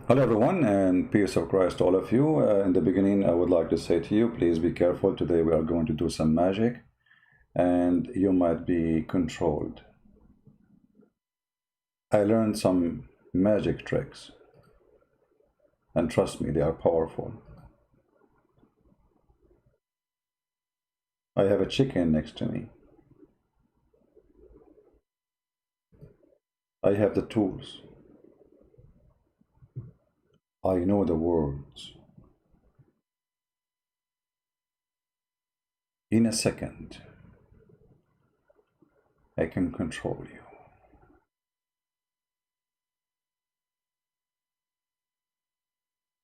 Hello everyone, and peace of Christ to all of you. In the beginning, I would like to say to you, please be careful. Today we are going to do some magic and you might be controlled. I learned some magic tricks and trust me, they are powerful. I have a chicken next to me. I have the tools. I know the words. In a second, I can control you.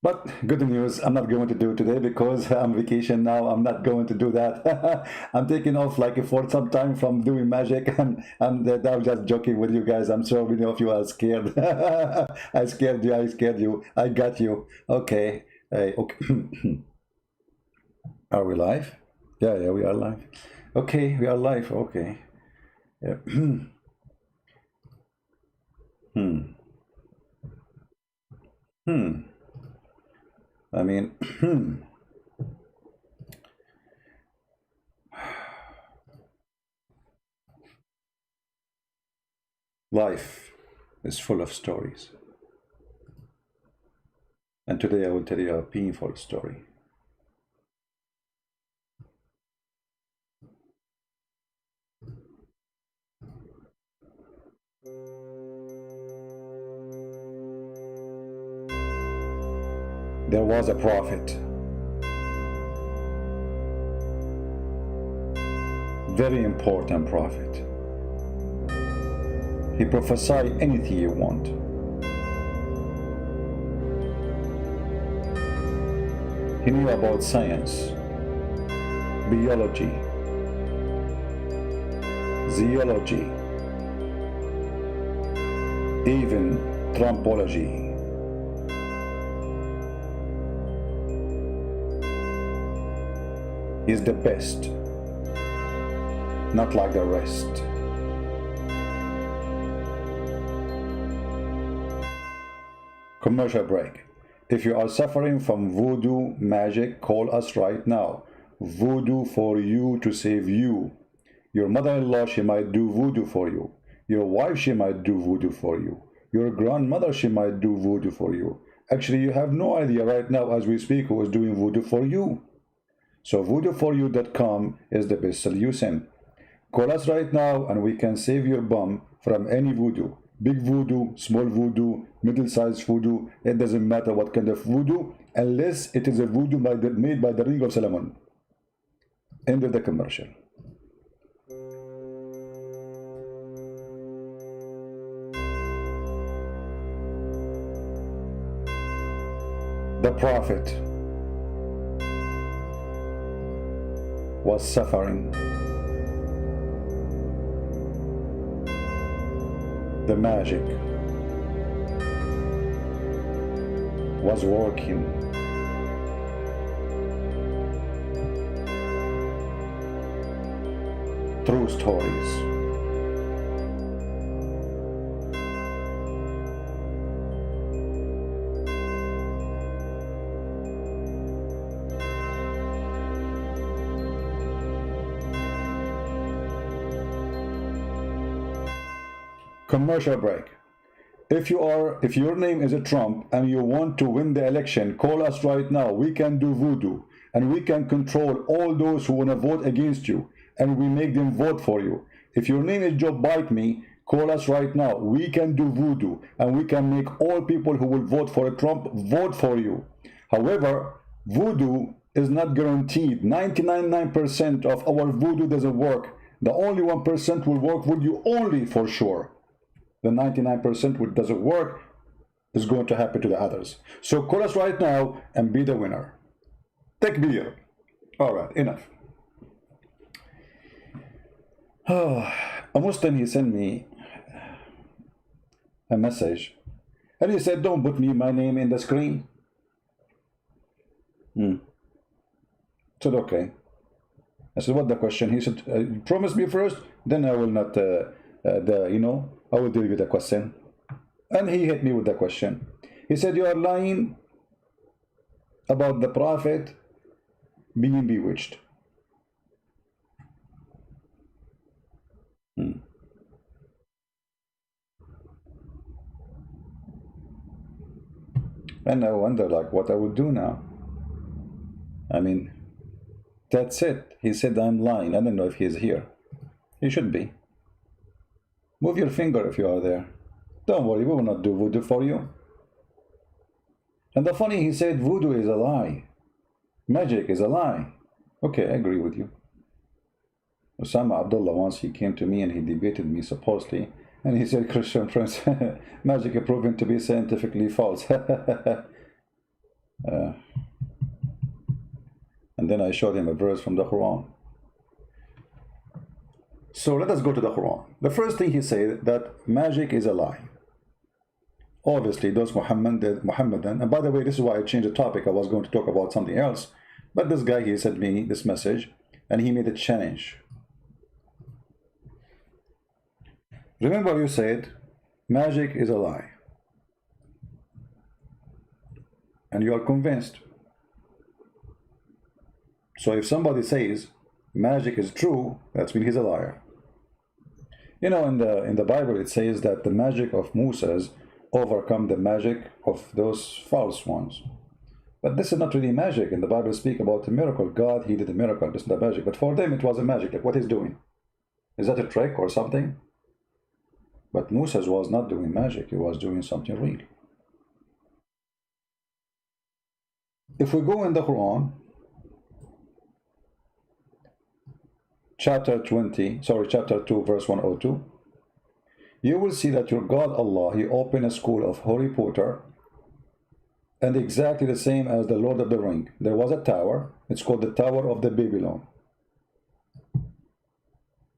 But good news, I'm not going to do it today because I'm vacation now. I'm not going to do that. I'm taking off like for some time from doing magic, and I'm just joking with you guys. I'm sure many of you are scared. I scared you. I scared you. I got you. Okay. Okay. Are we live? Yeah, we are live. Okay, we are live. Okay. Yeah. I mean, life is full of stories. And today I will tell you a painful story. There was a prophet, very important prophet. He prophesied anything you want. He knew about science, biology, zoology, even trampology. He's the best, not like the rest. Commercial break. If you are suffering from voodoo magic, call us right now. Voodoo for you to save you. Your mother-in-law, she might do voodoo for you. Your wife, she might do voodoo for you. Your grandmother, she might do voodoo for you. Actually, you have no idea right now as we speak who is doing voodoo for you. So voodooforyou.com is the best solution. Call us right now and we can save your bum from any voodoo. Big voodoo, small voodoo, middle-sized voodoo, it doesn't matter what kind of voodoo, unless it is a voodoo made by the Ring of Solomon. End of the commercial. The prophet was suffering. The magic was working. True stories. Commercial break. If your name is a Trump and you want to win the election, call us right now. We can do voodoo and we can control all those who want to vote against you and we make them vote for you. If your name is Joe Bite Me, call us right now. We can do voodoo and we can make all people who will vote for a Trump vote for you. However, voodoo is not guaranteed. 99% of our voodoo doesn't work. The only 1% will work with you only for sure. The 99% which doesn't work is going to happen to the others. So call us right now and be the winner. Take beer. All right, enough. A Muslim, he sent me a message and he said, don't put my name in the screen. Said, okay. I said, what the question? He said, promise me first, then I will not, I will deal with the question. And he hit me with the question. He said you are lying about the prophet being bewitched. And I wonder like what I would do now. I mean, that's it. He said I'm lying. I don't know if he's here. He should be. Move your finger if you are there. Don't worry, we will not do voodoo for you. And the funny, he said voodoo is a lie. Magic is a lie. Okay, I agree with you. Osama Abdullah once he came to me and he debated me supposedly, and he said, Christian Prince, magic is proven to be scientifically false. And then I showed him a verse from the Quran. So let us go to the Quran. The first thing he said that magic is a lie. Obviously, those Muhammadan, and by the way, this is why I changed the topic. I was going to talk about something else, but this guy, he sent me this message, and he made a challenge. Remember you said, magic is a lie. And you are convinced. So if somebody says, magic is true, that means he's a liar. You know, in the Bible, it says that the magic of Moses overcome the magic of those false ones. But this is not really magic. In the Bible, speak about a miracle. God, he did a miracle. This is not magic. But for them, it was a magic. Like what he's doing. Is that a trick or something? But Moses was not doing magic. He was doing something real. If we go in the Quran, chapter 2, verse 102, you will see that your God Allah, he opened a school of Harry Potter, and exactly the same as the Lord of the Ring. There was a tower, it's called the Tower of the Babylon.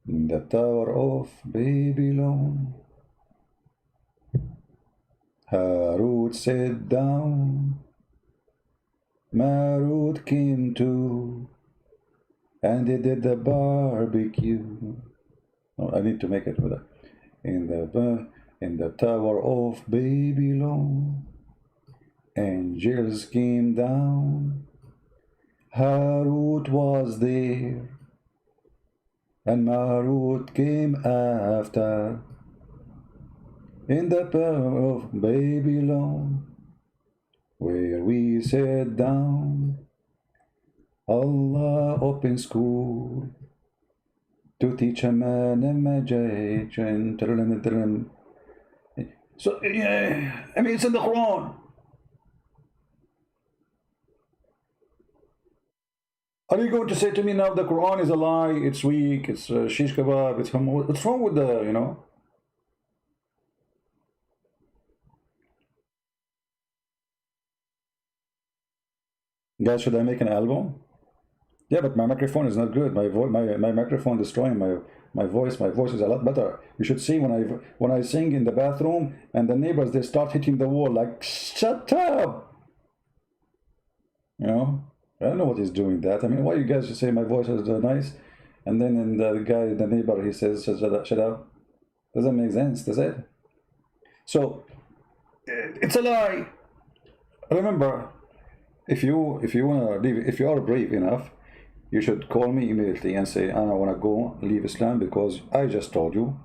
The Tower of Babylon. Harut sat down, Marut came too, and they did the barbecue. Oh, I need to make it with that. In the Tower of Babylon, angels came down. Harut was there, and Marut came after. In the Tower of Babylon, where we sat down, Allah opened school to teach a man a magic. So, yeah, I mean, it's in the Quran. Are you going to say to me now the Quran is a lie, it's weak, it's shish kebab, it's hummus? What's wrong with the, you know? Guys, should I make an album? Yeah, but my microphone is not good. My microphone destroying my voice. My voice is a lot better. You should see when I sing in the bathroom and the neighbors, they start hitting the wall like, shut up. You know, I don't know what he's doing that. I mean, why you guys say my voice is nice, and then the guy, the neighbor, he says shut up. Doesn't make sense, does it? So it's a lie. Remember, if you wanna leave, if you are brave enough, you should call me immediately and say, I want to go leave Islam because I just told you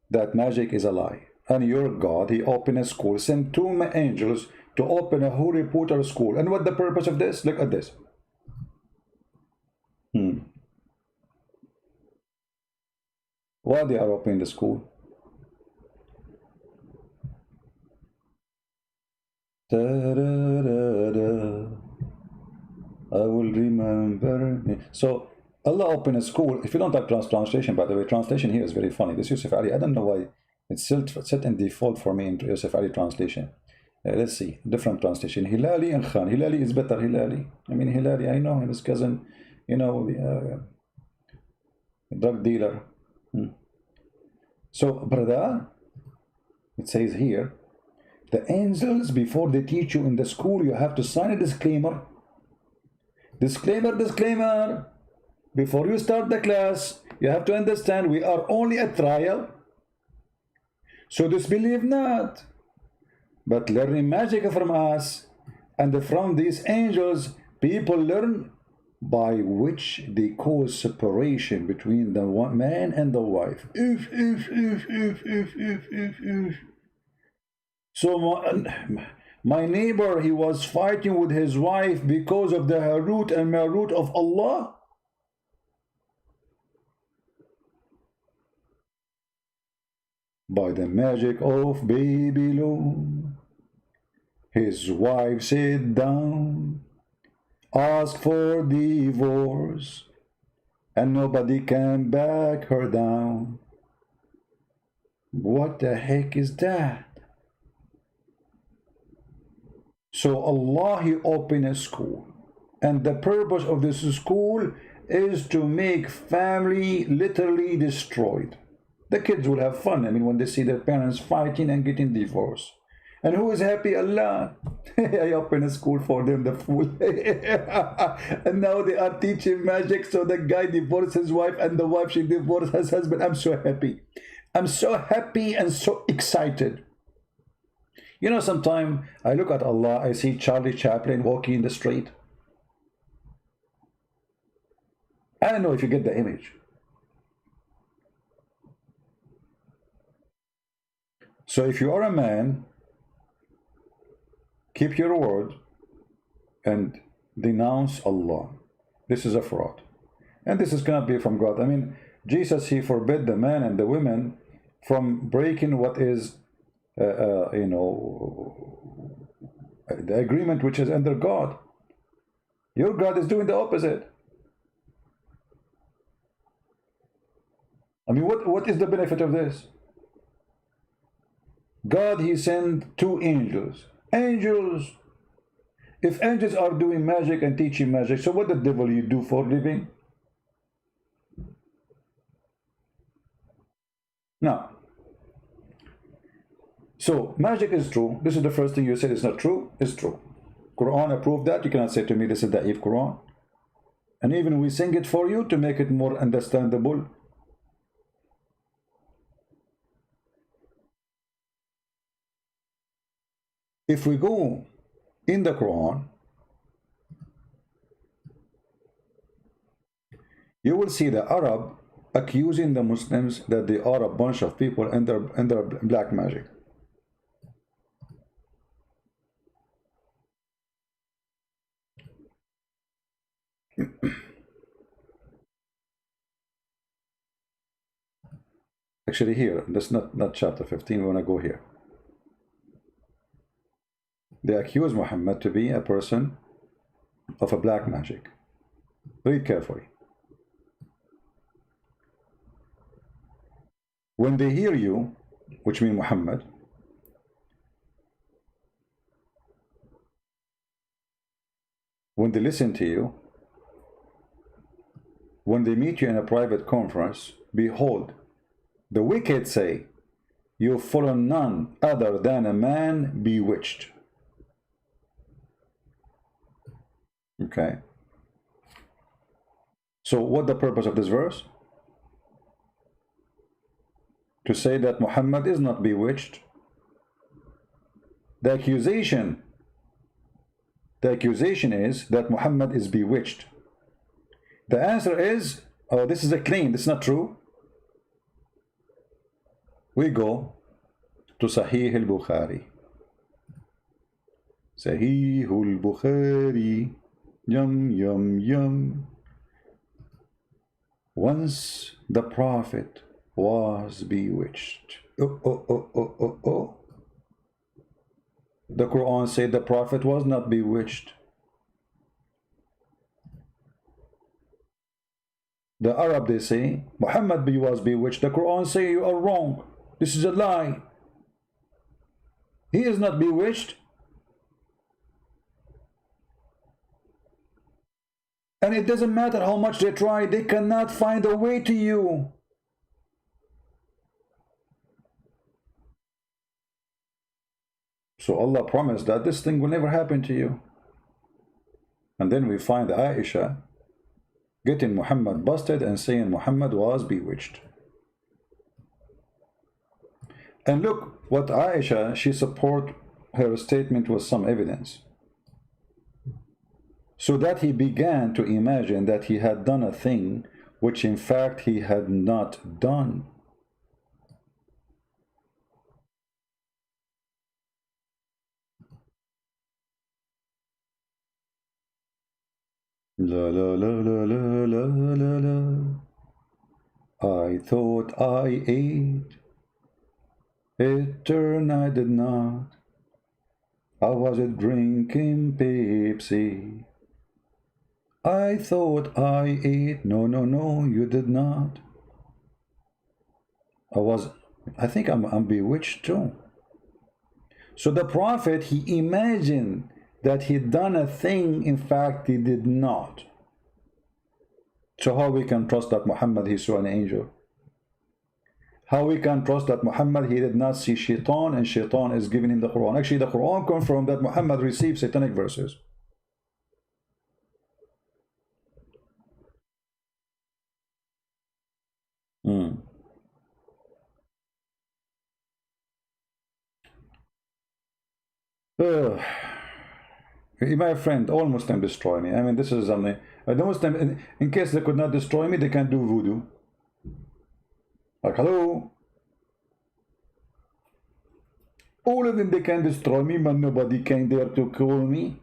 that magic is a lie. And your God, he opened a school, sent two angels to open a Harry Potter school. And what the purpose of this? Look at this. Why they are opening the school? Da, da, da, da. I will remember. So Allah opened a school. If you don't like translation, by the way, translation here is very funny. This Yusuf Ali, I don't know why it's set in default for me into Yusuf Ali translation. Let's see, different translation. Hilali and Khan. Hilali is better. Hilali. I mean, Hilali, I know him, his cousin, you know, drug dealer. So, brother, it says here, the angels, before they teach you in the school, you have to sign a disclaimer. Disclaimer. Before you start the class, you have to understand we are only a trial. So disbelieve not. but learning magic from us and from these angels, people learn by which they cause separation between the one man and the wife. So my neighbor, he was fighting with his wife because of the Harut and Marut of Allah. By the magic of Babylon, his wife sat down, asked for divorce, and nobody can back her down. What the heck is that? So Allah, he opened a school, and the purpose of this school is to make family literally destroyed. The kids will have fun, I mean, when they see their parents fighting and getting divorced. And who is happy? Allah. I opened a school for them, the fool. And now they are teaching magic, so the guy divorced his wife and the wife, she divorced his husband. I'm so happy. I'm so happy and so excited. You know, sometimes I look at Allah, I see Charlie Chaplin walking in the street. I don't know if you get the image. So if you are a man, keep your word and denounce Allah. This is a fraud. And this is cannot be from God. I mean, Jesus, he forbid the man and the women from breaking what is, you know, the agreement which is under God. Your God is doing the opposite. I mean, what is the benefit of this? God, he sent two angels. Angels. If angels are doing magic and teaching magic, so what the devil you do for living? Now, so magic is true. This is the first thing you said is not true. It's true. Quran approved that. You cannot say to me this is the Da'if Quran. And even we sing it for you to make it more understandable. If we go in the Quran, you will see the Arab accusing the Muslims that they are a bunch of people and they're black magic. Actually here, that's not chapter 15, we want to go here. They accuse Muhammad to be a person of a black magic. Read carefully. When they hear you, which means Muhammad, when they listen to you, when they meet you in a private conference, behold, the wicked say, you follow none other than a man bewitched. Okay. So what the purpose of this verse? To say that Muhammad is not bewitched. The accusation is that Muhammad is bewitched. The answer is, oh, this is a claim, this is not true. We go to Sahih al-Bukhari. Sahih al-Bukhari. Yum, yum, yum. Once the Prophet was bewitched. Oh, oh, oh, oh, oh, oh. The Quran said the Prophet was not bewitched. The Arab, they say, Muhammad was bewitched. The Quran say you are wrong. This is a lie. He is not bewitched. And it doesn't matter how much they try, they cannot find a way to you. So Allah promised that this thing will never happen to you. And then we find Aisha getting Muhammad busted and saying Muhammad was bewitched. And look what Aisha, she support her statement with some evidence, so that he began to imagine that he had done a thing which in fact he had not done. La la la la la la la la. I thought I ate. It turned I did not. I was drinking Pepsi. I thought I ate. No, no, no, you did not. I think I'm bewitched too. So the prophet, he imagined that he'd done a thing, in fact he did not. So how we can trust that Muhammad, he saw an angel? How we can trust that Muhammad, he did not see shaitan, and shaitan is giving him the Quran? Actually, the Quran confirmed that Muhammad received satanic verses. My friend, all Muslims destroy me. I mean, this is something. The Muslim, in case they could not destroy me, they can do voodoo. Like, hello? All of them, they can destroy me, but nobody can dare to kill me.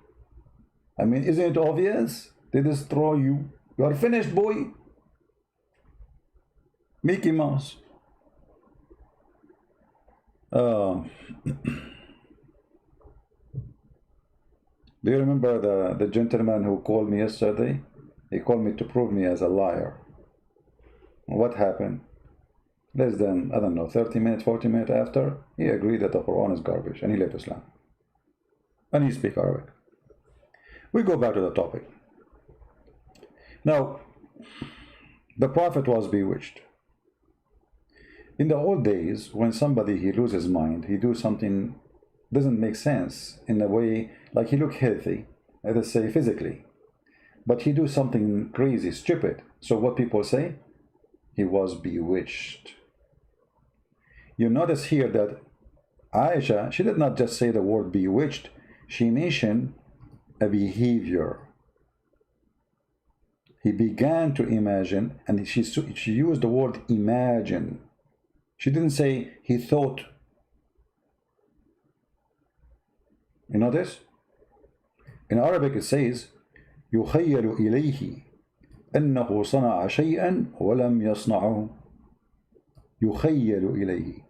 I mean, isn't it obvious? They destroy you. You are finished, boy. Mickey Mouse. Do you remember the gentleman who called me yesterday? He called me to prove me as a liar. What happened? Less than, I don't know, 30 minutes, 40 minutes after, he agreed that the Quran is garbage, and he left Islam. And he speaks Arabic. We go back to the topic. Now, the Prophet was bewitched. In the old days, when somebody, he loses his mind, he do something doesn't make sense in a way, like he look healthy, let us say physically, but he do something crazy, stupid. So what people say? He was bewitched. You notice here that Aisha, she did not just say the word bewitched, she mentioned a behavior. He began to imagine, and she used the word imagine. She didn't say he thought. You know this? In Arabic it says يخيل إليه أنه صنع شيئا ولم يصنعه. يخيل إليه.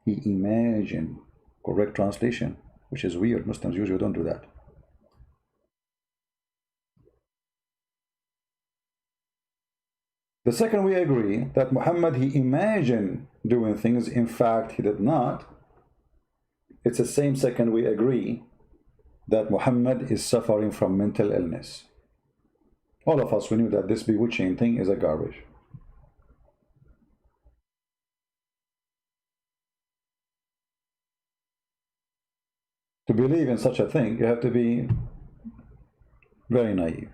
He imagined. Correct translation, which is weird. Muslims usually don't do that. The second, we agree that Muhammad, he imagined doing things, in fact he did not. It's the same second we agree that Muhammad is suffering from mental illness. All of us, we knew that this bewitching thing is a garbage. To believe in such a thing, you have to be very naive.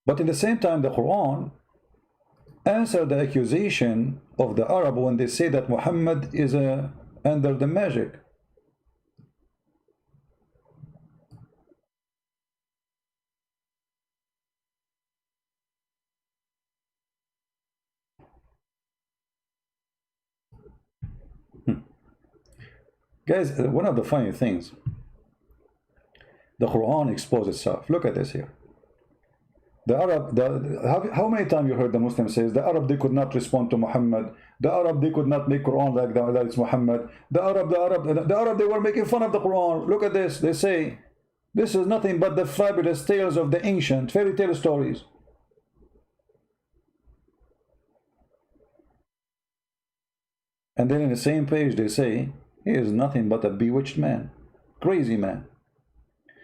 But in the same time, the Quran answered the accusation of the Arab when they say that Muhammad is under the magic. Guys, one of the funny things, the Quran exposed itself. Look at this here. The Arab, how many times you heard the Muslim says the Arab, they could not respond to Muhammad. The Arab, they could not make Quran like that it's Muhammad. The Arab, they were making fun of the Quran. Look at this. They say this is nothing but the fabulous tales of the ancient fairy tale stories. And then in the same page they say he is nothing but a bewitched man, crazy man.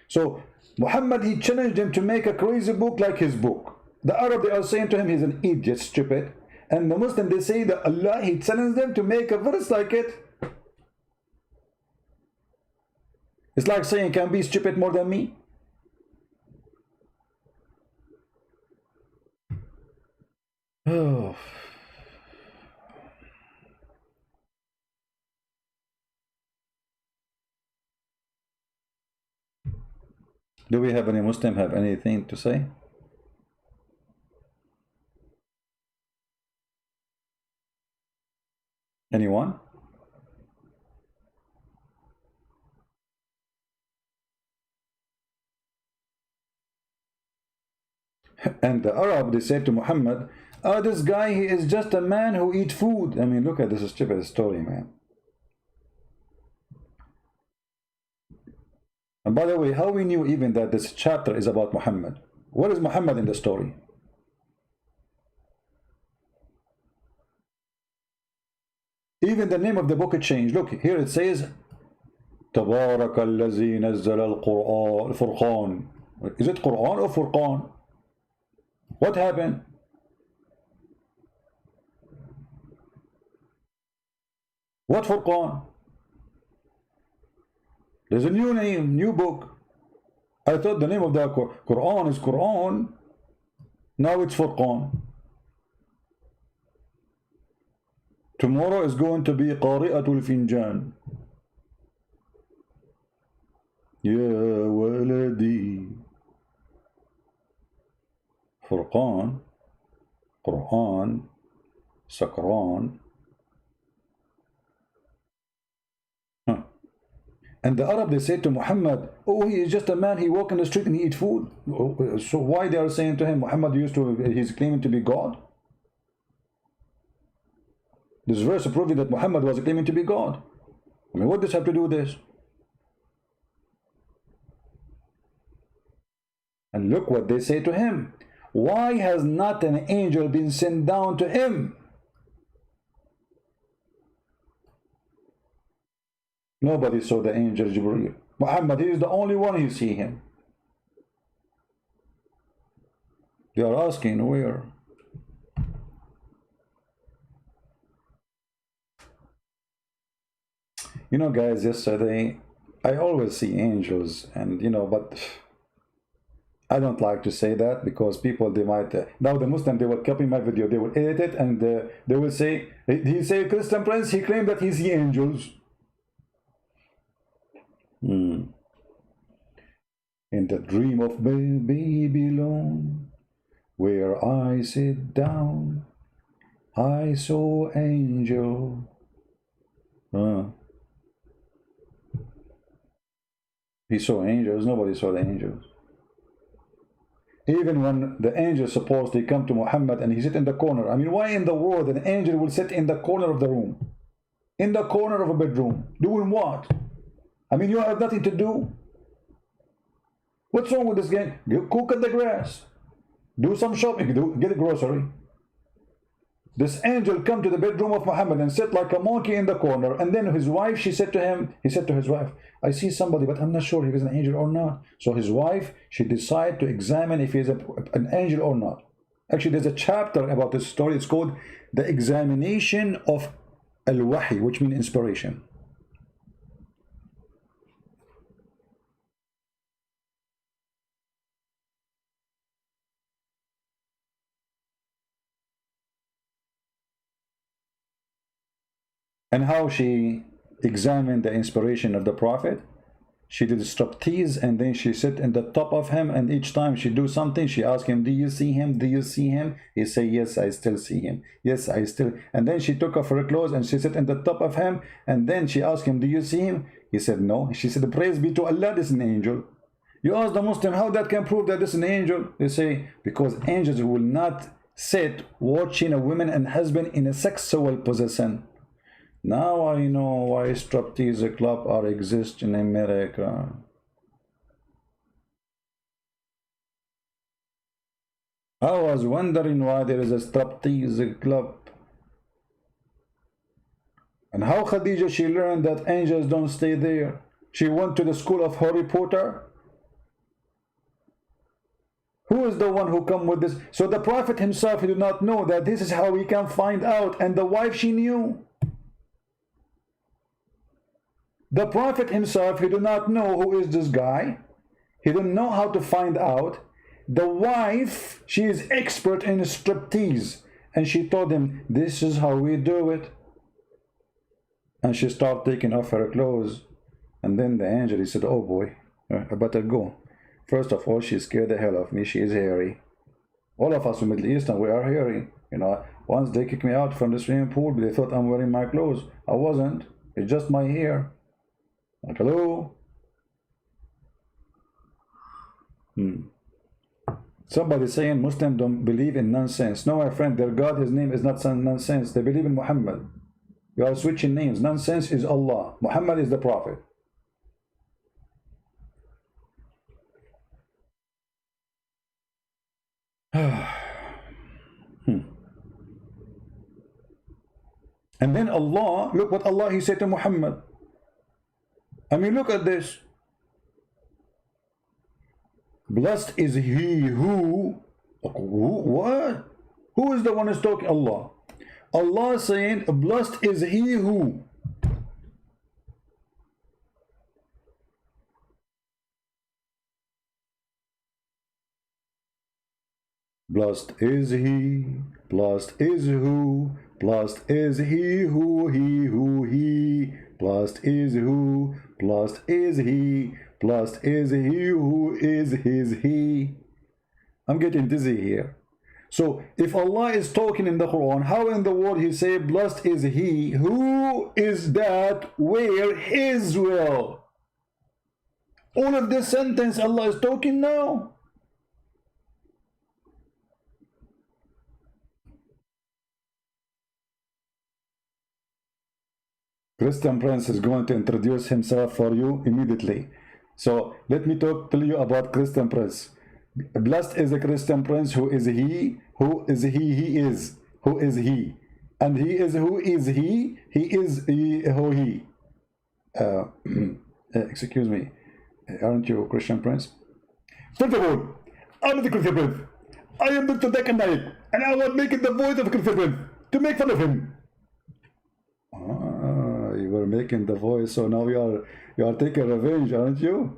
So Muhammad, he challenged him to make a crazy book like his book. The Arab, they are saying to him he's an idiot, stupid. And the Muslim, they say that Allah, he challenged them to make a verse like it. It's like saying, can be stupid more than me? Oh. Do we have any Muslim have anything to say? Anyone? And the Arab, they said to Muhammad, oh, this guy, he is just a man who eat food. I mean, look at this stupid story, man. And by the way, how we knew even that this chapter is about Muhammad? What is Muhammad in the story? Even the name of the book changed. Look, here it says, تبارك الذي نزل القرآن الفرقان. Is it Quran or Furqan? What happened? What Furqan? There's a new name, new book. I thought the name of the Quran is Quran. Now it's Furqan. Tomorrow is going to be Qari'atul Finjan. Ya waladi. Furqan, Quran, Sakran. And the Arab, they said to Muhammad, oh, he is just a man, he walk in the street and he eat food. So why they are saying to him, Muhammad he's claiming to be God? This verse proving that Muhammad was claiming to be God. I mean, what does have to do with this? And look what they say to him. Why has not an angel been sent down to him? Nobody saw the angel Jibreel. Muhammad, he is the only one who see him. They are asking where? You know, guys, yesterday I always see angels, and you know, but I don't like to say that because people, they might now the Muslim, they will copy my video, they will edit it, and they will say, he say Christian Prince, he claimed that he see angels. In the dream of Babylon, where I sit down, I saw angel. He saw angels. Nobody saw the angels. Even when the angel supposedly come to Muhammad and he sit in the corner. I mean, why in the world an angel will sit in the corner of the room? In the corner of a bedroom. Doing what? I mean, you have nothing to do. What's wrong with this game? Go cut the grass. Do some shopping. Get a grocery. This angel come to the bedroom of Muhammad and sit like a monkey in the corner. And then his wife, he said to his wife, I see somebody, but I'm not sure if he's an angel or not. So his wife, she decided to examine if he's an angel or not. Actually, there's a chapter about this story. It's called The Examination of Al-Wahi, which means inspiration. And how she examined the inspiration of the Prophet. She did striptease, and then she sit in the top of him, and each time she do something, she asked him, do you see him? Do you see him? He say, yes, I still see him. Yes, I still. And then she took off her clothes and she sit in the top of him, and then she asked him, do you see him? He said, no. She said, praise be to Allah, this is an angel. You ask the Muslim, how that can prove that this is an angel? They say, because angels will not sit watching a woman and husband in a sexual position. Now I know why striptease club are exist in America. I was wondering why there is a striptease club. And how Khadija, she learned that angels don't stay there. She went to the school of Harry Potter. Who is the one who come with this? So the Prophet himself, he did not know that this is how we can find out. And the wife, she knew. The Prophet himself, he did not know who is this guy. He didn't know how to find out. The wife, she is expert in striptease. And she told him, this is how we do it. And she started taking off her clothes. And then the angel, he said, oh boy, I better go. First of all, she scared the hell of me. She is hairy. All of us from Middle Eastern, we are hairy. You know, once they kicked me out from the swimming pool, they thought I'm wearing my clothes. I wasn't. It's just my hair. Like, hello? Somebody saying Muslims don't believe in nonsense. No, my friend, their God, his name is not nonsense. They believe in Muhammad. You are switching names. Nonsense is Allah. Muhammad is the Prophet. And then Allah, look what Allah he said to Muhammad. I mean, look at this. Blessed is he who, what? Who is the one who's talking? Allah. Allah saying, blessed is he who. Blessed is he, blessed is who, blessed is he who, he, blessed is who, blessed is he, blessed is he who is his he. I'm getting dizzy here. So if Allah is talking in the Quran, how in the world he say blessed is he? Who is that where his will? All of this sentence Allah is talking now. Christian Prince is going to introduce himself for you immediately. So let me tell you about Christian Prince. Blessed is a Christian Prince who is he, who is he is, who is he. And he is who is he is he, who he. Excuse me, aren't you Christian Prince? First of all, I'm the Christian Prince. I am Dr. Dekan Naik, and I was making the voice of Christian Prince to make fun of him. You were making the voice, so now you are taking revenge, aren't you?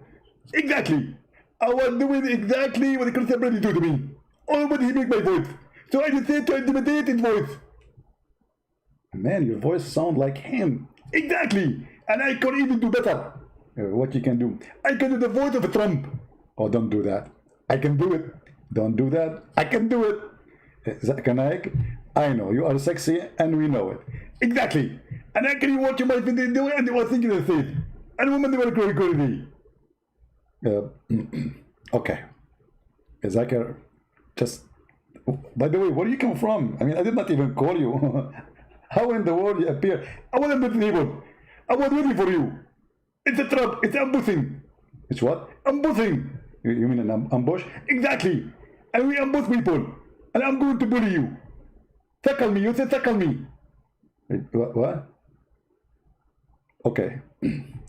Exactly. I was doing exactly what the Christian Prince do to me. Or when he make my voice. So I decided to intimidate his voice. Man, your voice sounds like him. Exactly. And I can even do better. What you can do? I can do the voice of Trump. Oh, don't do that. I can do it. Don't do that. I can do it. Zakanak, I know you are sexy and we know it. Exactly. And I can watch my video and they were thinking the same. And women they were going okay. Zakir, just by the way, where do you come from? I mean, I did not even call you. How in the world you appear? I wasn't with people. I was waiting for you. It's a trap. It's ambushing. It's what? Ambushing. You mean an ambush? Exactly. And we ambush people. And I'm going to bully you. Tackle me. You said tackle me. What? Okay.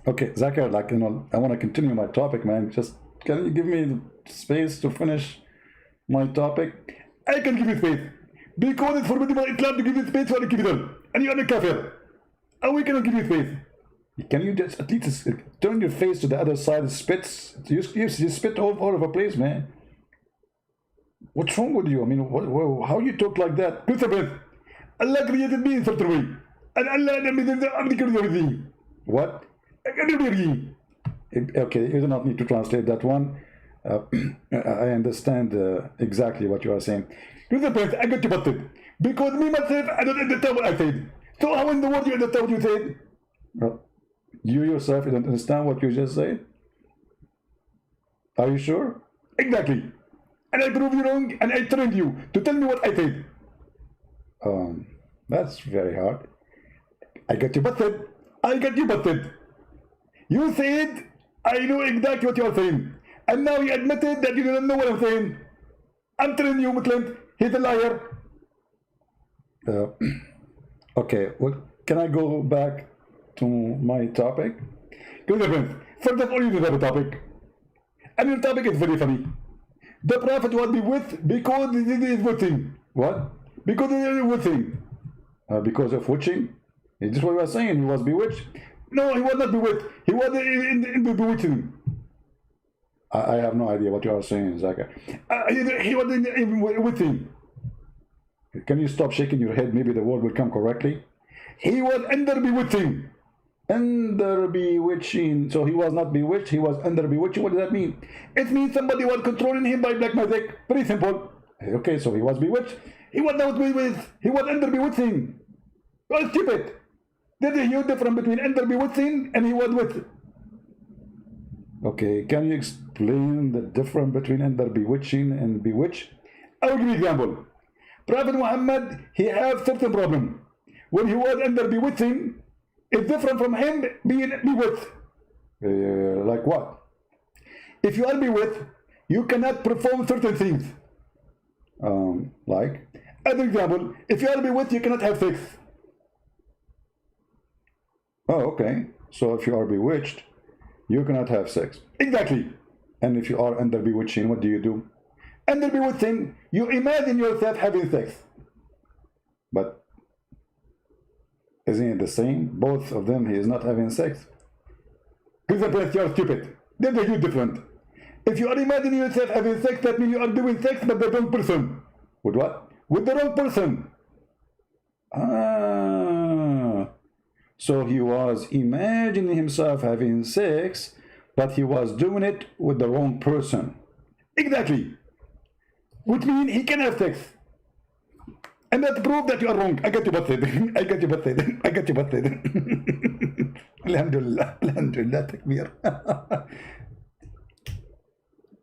Okay, Zakir, like, you know, I want to continue my topic, man. Just, can you give me the space to finish my topic? I can give you space. Because it's forbidden by Islam to give you space for the criminal. And you are a kafir. And we cannot give you space. Can you just at least turn your face to the other side and spit? You spit all over the place, man. What's wrong with you? I mean, how you talk like that? Allah created me in such a way. And Allah made the what? Okay, you do not need to translate that one. I understand exactly what you are saying. I got you busted. Because me myself, I don't understand what I said. So how in the world you understand what you said? Well, you yourself, you don't understand what you just said? Are you sure? Exactly. And I prove you wrong, and I trained you to tell me what I said. That's very hard. I got you busted. I got you busted. You said, I know exactly what you are saying. And now you admitted that you don't know what I'm saying. I'm telling you, Muslim, he's a liar. Okay, well, can I go back to my topic? Good friends, first of all, you do have a topic. And your topic is very funny. The Prophet was bewitched because he did his witching. What? Because he did his witching. Because of witching? Is this what you are saying? He was bewitched? No, he was not bewitched. He was in the bewitching. I have no idea what you are saying, Zaka. He was in witching. Can you stop shaking your head? Maybe the word will come correctly. He was under bewitching. Under bewitching. So he was not bewitched, he was under bewitching. What does that mean? It means somebody was controlling him by black magic. Very simple. Okay, so he was bewitched. He was not bewitched. He was under bewitching. Oh, stupid. There's a huge difference between under bewitching and he was with. Okay, can you explain the difference between under bewitching and bewitched? I will give you an example. Prophet Muhammad, he had certain problem. When he was under bewitching, it's different from him being bewitched. Like what? If you are bewitched, you cannot perform certain things. Like, as an example, if you are bewitched, you cannot have sex. Oh, okay. So if you are bewitched, you cannot have sex. Exactly. And if you are under bewitching, what do you do? Under bewitching, you imagine yourself having sex. But isn't it the same? Both of them, he is not having sex. Give the breath, you are stupid. There's a huge difference. If you are imagining yourself having sex, that means you are doing sex with the wrong person. With what? With the wrong person. Ah. So he was imagining himself having sex, but he was doing it with the wrong person. Exactly. Which means he can have sex. And that proves that you are wrong. I got you busted. I got you busted. I got you busted. Alhamdulillah. Alhamdulillah. Takbir.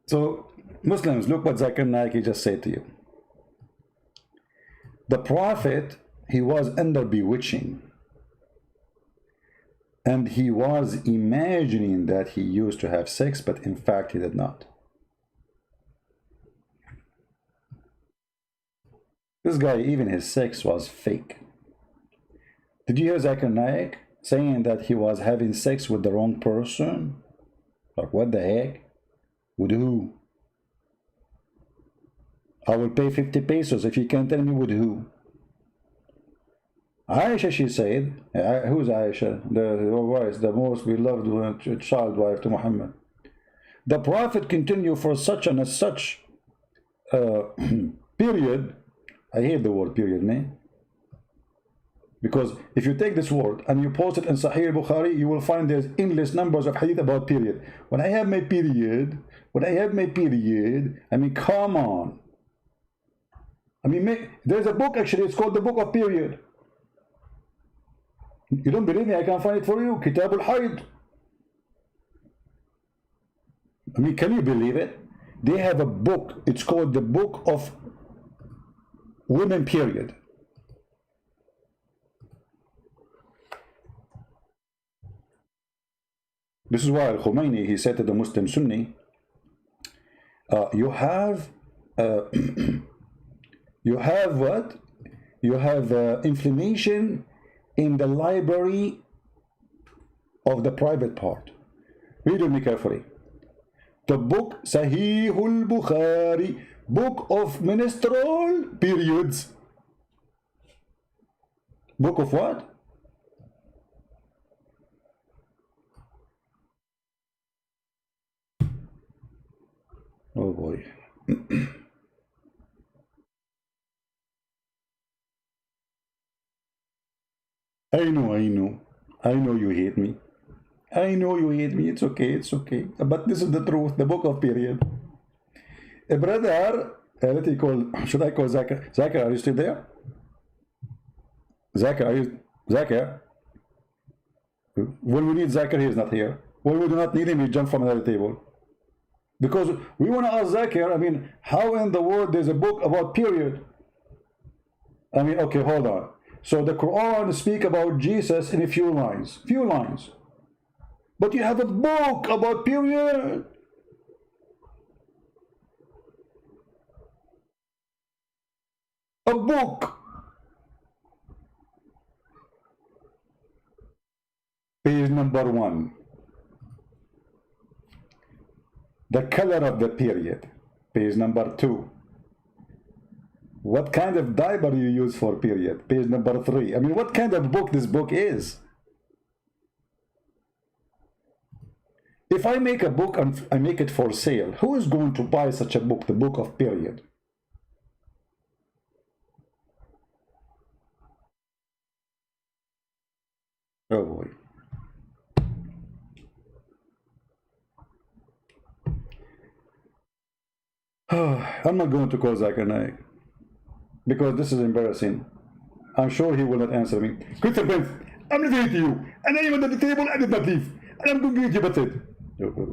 So, Muslims, look what Zakir Naik just said to you. The Prophet, he was under bewitching. And he was imagining that he used to have sex, but in fact he did not. This guy, even his sex was fake. Did you hear Zakir Naik saying that he was having sex with the wrong person? Like, what the heck? With who? I will pay 50 pesos if you can tell me with who. Aisha, she said, who's Aisha? The most beloved child wife to Muhammad. The Prophet continued for such and such period. I hate the word period, man. Because if you take this word and you post it in Sahih Bukhari, you will find there's endless numbers of hadith about period. When I have my period, I mean, come on. I mean, there's a book actually, it's called the Book of Period. You don't believe me? I can find it for you. Kitab al-Hayd. I mean, can you believe it? They have a book. It's called the Book of Women Period. This is why Al-Khomeini, he said to the Muslim Sunni, you have what? You have inflammation in the library of the private part. Read with me carefully. The book Sahih al-Bukhari, book of menstrual periods. Book of what? Oh boy. I know you hate me. I know you hate me. It's okay. But this is the truth, the book of period. A brother, should I call Zakir? Zakir, are you still there? Zakir? When we need Zakir, he is not here. When we do not need him, he jumps from another table. Because we want to ask Zakir, I mean, how in the world there's a book about period? I mean, okay, hold on. So the Quran speaks about Jesus in a few lines. But you have a book about period. A book. Page number 1. The color of the period. Page number 2. What kind of diaper you use for period? Page number 3. I mean, what kind of book this book is? If I make a book and I make it for sale, who is going to buy such a book, the book of period? Oh boy. I'm not going to call Zakir Naik because this is embarrassing. I'm sure he will not answer me. Christian Prince, I'm listening to you, and I am under the table. I did not leave, and I'm going to get you about it.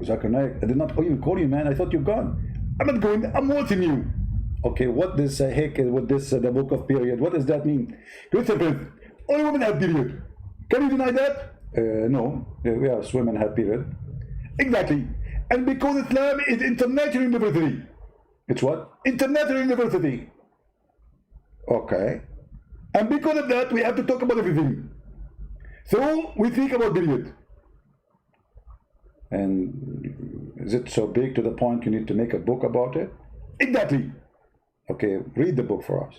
Zakir Naik, I did not even call you, man. I thought you're gone. I'm not going. I'm watching you. Okay, what this heck is with this the book of period? What does that mean? Christian Prince, only women have period. Can you deny that? No. Yes, women have period. Exactly. And because Islam is international university. It's what? International university. Okay. And because of that, we have to talk about everything. So we think about period. And is it so big to the point you need to make a book about it? Exactly. Okay, read the book for us.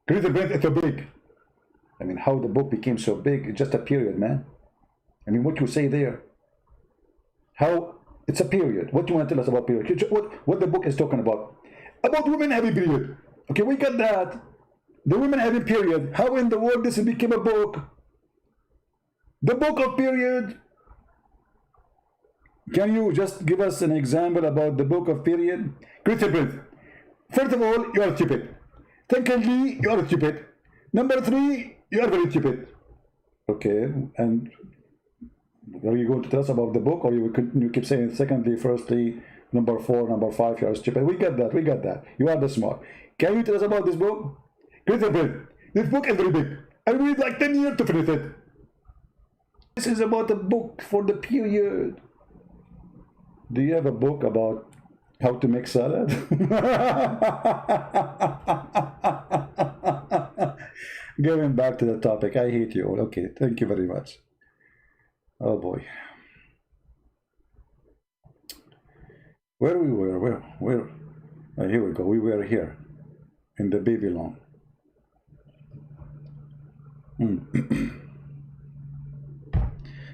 Read the book, it's so big. I mean, how the book became so big, it's just a period, man. I mean, what you say there. How, it's a period. What do you want to tell us about period? What the book is talking about? About women having period. Okay, we got that. The women having period. How in the world this became a book? The book of period. Can you just give us an example about the book of period? Christian Prince. First of all, you are stupid. Secondly, you are stupid. Number three, you are very stupid. Okay, and are you going to tell us about the book, or you will continue keep saying secondly, firstly, number four, number five, you are stupid? We got that, we got that. You are the smart. Can you tell us about this book? Christian Prince, this book is very big. I will need like 10 years to finish it. This is about a book for the period. Do you have a book about how to make salad? Going back to the topic, I hate you all. Okay, thank you very much. Oh boy. Where we were, where? Oh, here we go. We were here in the Babylon.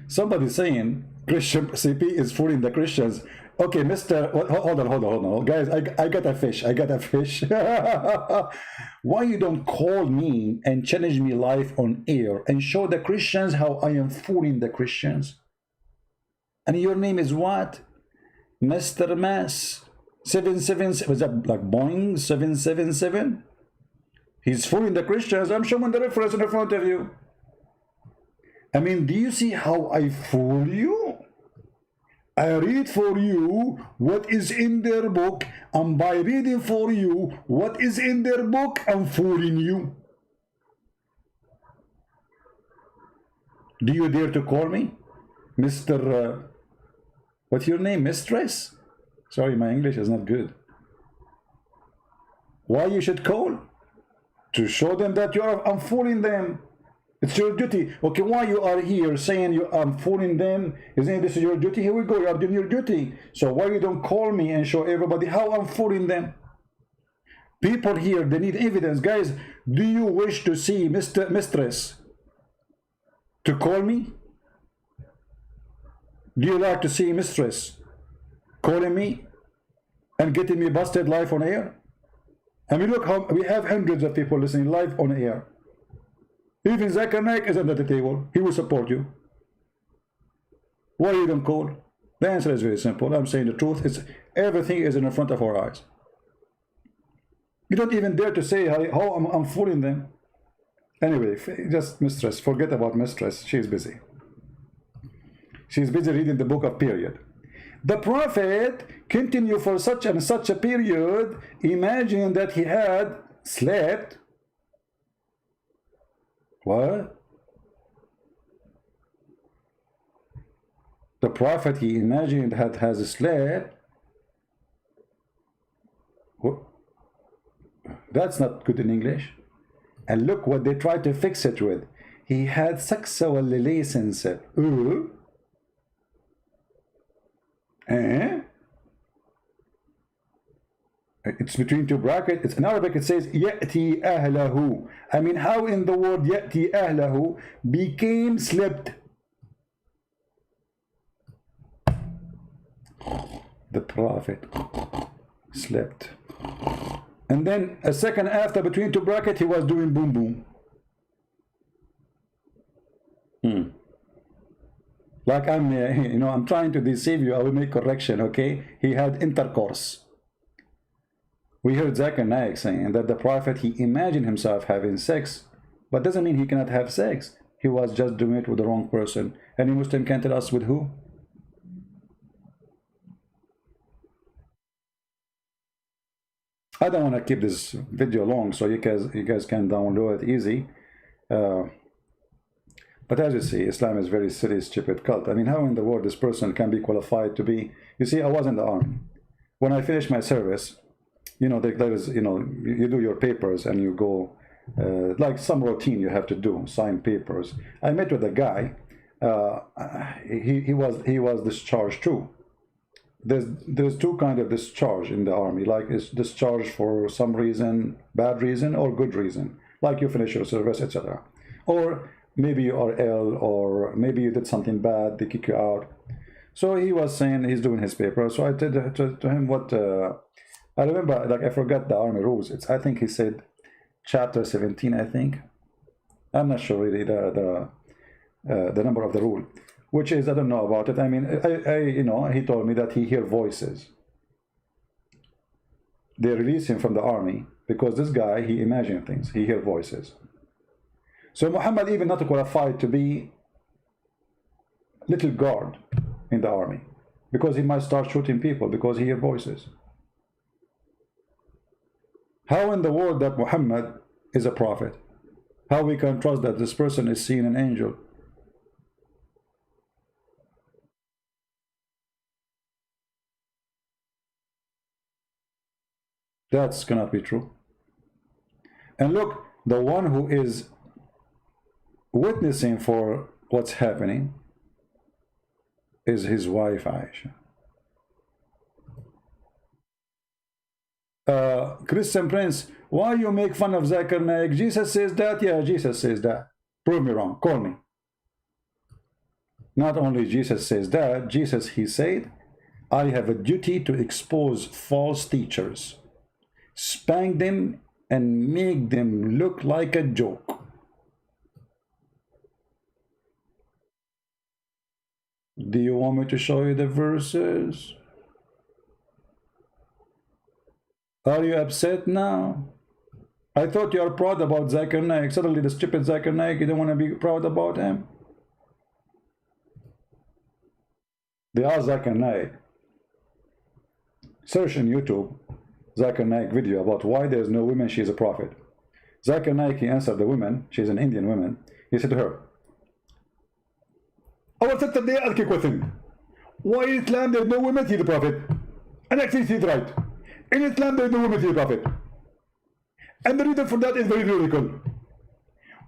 Somebody saying Christian CP is fooling the Christians. Okay, Mr. Hold on. Guys, I got a fish. I got a fish. Why you don't call me and challenge me live on air and show the Christians how I am fooling the Christians? And your name is what? Mr. Mass 777. Was that like Boeing 777? He's fooling the Christians. I'm showing the reference in front of you. I mean, do you see how I fool you? I read for you what is in their book, and by reading for you what is in their book, I'm fooling you. Do you dare to call me Mr. What's your name? Mistress? Sorry, my English is not good. Why you should call? To show them that I'm fooling them. It's your duty. Okay, why you are here saying I'm fooling them? Isn't this your duty? Here we go, you are doing your duty. So why you don't call me and show everybody how I'm fooling them? People here, they need evidence. Guys, do you wish to see Mistress to call me? Do you like to see Mistress calling me and getting me busted live on air? I mean, look how we have hundreds of people listening live on air. Even Zakir Naik is under the table. He will support you. Why you don't call? The answer is very simple. I'm saying the truth. It's everything is in front of our eyes. You don't even dare to say how I'm fooling them. Anyway, just Mistress. Forget about Mistress. She's busy. She's busy reading the book of period. The prophet continued for such and such a period. Imagine that he had slept. What? The prophet, he imagined, has slept. What? That's not good in English. And look what they tried to fix it with. He had sexual relations. It's between two brackets. It's in Arabic. It says يأتي أهله. I mean, how in the word يأتي أهله became slept? The prophet slept, and then a second after, between two brackets, he was doing boom boom. Like I'm trying to deceive you. I will make correction. Okay, he had intercourse. We heard Zakir Naik saying that the Prophet, he imagined himself having sex, but doesn't mean he cannot have sex. He was just doing it with the wrong person. Any Muslim can tell us with who? I don't want to keep this video long, so you guys can download it easy. But as you see, Islam is very silly, stupid cult. I mean, how in the world this person can be qualified to be? You see, I was in the army. When I finished my service, you know, there is, you know, you do your papers and you go, like some routine you have to do, sign papers. I met with a guy. He was discharged too. There's two kind of discharge in the army. Like it's discharged for some reason, bad reason, or good reason. Like you finish your service, etc. Or maybe you are ill, or maybe you did something bad, they kick you out. So he was saying he's doing his paper. So I did to him what I remember. Like I forgot the army rules. I think he said chapter 17. I think I'm not sure really the number of the rule, which is I don't know about it. I mean, you know, he told me that he hear voices. They release him from the army because this guy, he imagine things. He hear voices. So Muhammad even not qualified to be little guard in the army because he might start shooting people because he hear voices. How in the world that Muhammad is a prophet? How we can trust that this person is seeing an angel? That's cannot be true. And look, the one who is witnessing for what's happening is his wife Aisha. Christian Prince, why you make fun of Zakir Naik? Jesus says that. Yeah, Jesus says that. Prove me wrong. Call me. Not only Jesus says that, Jesus, he said, I have a duty to expose false teachers, spank them and make them look like a joke. Do you want me to show you the verses? Are you upset now? I thought you are proud about Zakir Naik. Suddenly the stupid Zakir Naik, you don't want to be proud about him? They are Zakir Naik. Search on YouTube Zakir Naik video about why there is no woman, she is a prophet. Zakir Naik, he answered the woman, she is an Indian woman. He said to her, our sister, they ask a question. Why in Islam there is no woman, he is a prophet? And actually she is right. In Islam there is no woman, he is a prophet. And the reason for that is very logical.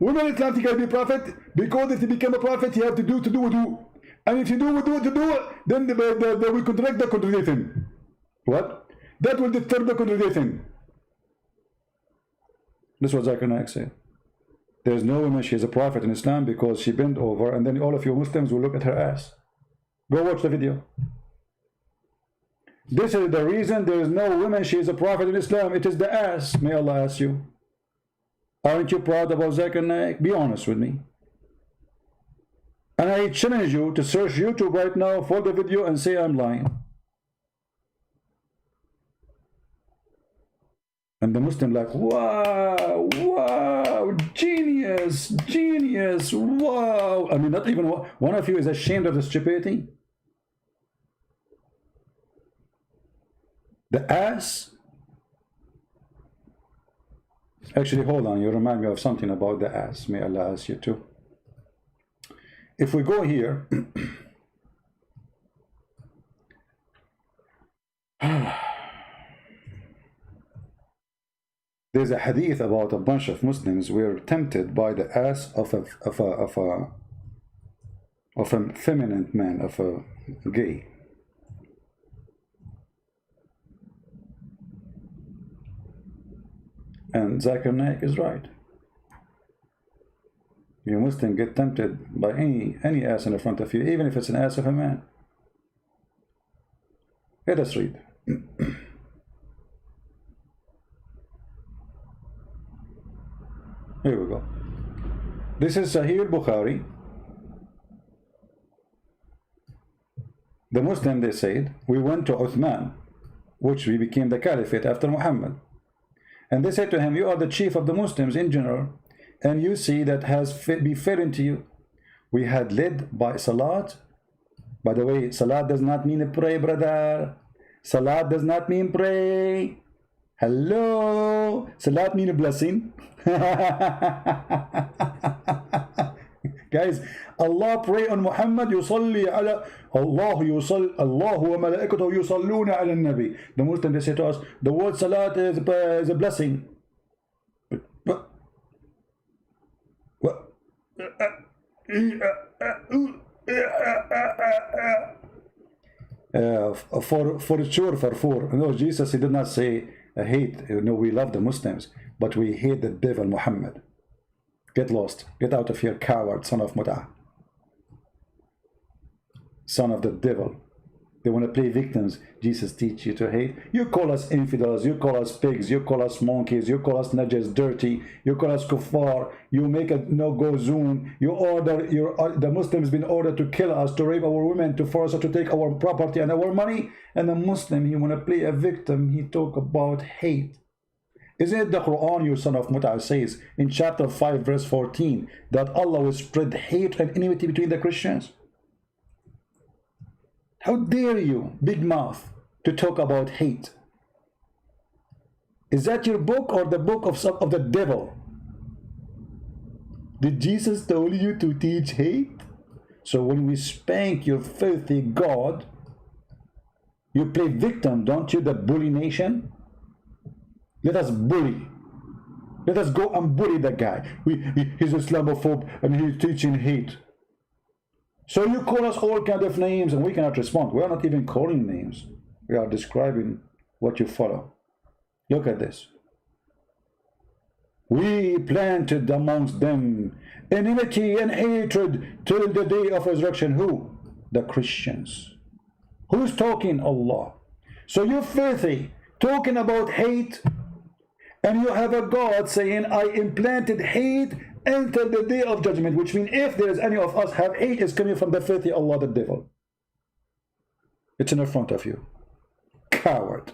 Women in Islam can be prophet because if they become a prophet, you have to do wudu. And if you do wudu, then they will contradict the contradiction. What? That will disturb the contradiction. This is what Zakir Naik said. There is no woman, she is a prophet in Islam because she bent over and then all of you Muslims will look at her ass. Go watch the video. This is the reason there is no woman, she is a prophet in Islam. It is the ass. May Allah ask you. Aren't you proud about Zakir Naik? Be honest with me. And I challenge you to search YouTube right now for the video and say I'm lying. And the Muslim like, wow, wow, genius, genius, wow. I mean, not even one of you is ashamed of the stupidity. The ass. Actually, hold on, you remind me of something about the ass. May Allah ask you too. If we go here, there's a hadith about a bunch of Muslims were tempted by the ass of a feminine man, of a gay. And Zakir Naik is right. You Muslim get tempted by any ass in the front of you, even if it's an ass of a man. Let us read. Here we go. This is Sahih al-Bukhari. The Muslim, they said, we went to Uthman which we became the caliphate after Muhammad. And they said to him, you are the chief of the Muslims in general, and you see that has befallen to you. We had led by Salat. By the way, Salat does not mean pray, brother. Salat does not mean pray. Hello. Salat means blessing. Guys, Allah pray on Muhammad, yusalli ala Allah, Allah wa malaikatahu yusalluna ala nabi. The Muslim, they say to us, the word salat is a blessing. For sure, for four. No, Jesus, he did not say hate. No, we love the Muslims, but we hate the devil Muhammad. Get lost. Get out of here, coward, son of Mut'ah. Son of the devil. They want to play victims. Jesus teach you to hate. You call us infidels. You call us pigs. You call us monkeys. You call us najas, dirty. You call us kuffar. You make a no-go zone. You order the Muslims been ordered to kill us, to rape our women, to force us to take our property and our money. And the Muslim, he want to play a victim. He talk about hate. Isn't it the Quran, you son of Mut'ah, says in chapter 5 verse 14 that Allah will spread hate and enmity between the Christians? How dare you, big mouth, to talk about hate? Is that your book or the book of the devil? Did Jesus tell you to teach hate? So when we spank your filthy God, you play victim, don't you, the bully nation? Let us bully. Let us go and bully the guy. He's Islamophobe and he's teaching hate. So you call us all kind of names and we cannot respond. We are not even calling names. We are describing what you follow. Look at this. We planted amongst them enmity and hatred till the day of resurrection. Who? The Christians. Who's talking? Allah. So you filthy, talking about hate, and you have a God saying, I implanted hate until the day of judgment, which means if there is any of us have hate, is coming from the filthy Allah, the devil. It's in front of you. Coward.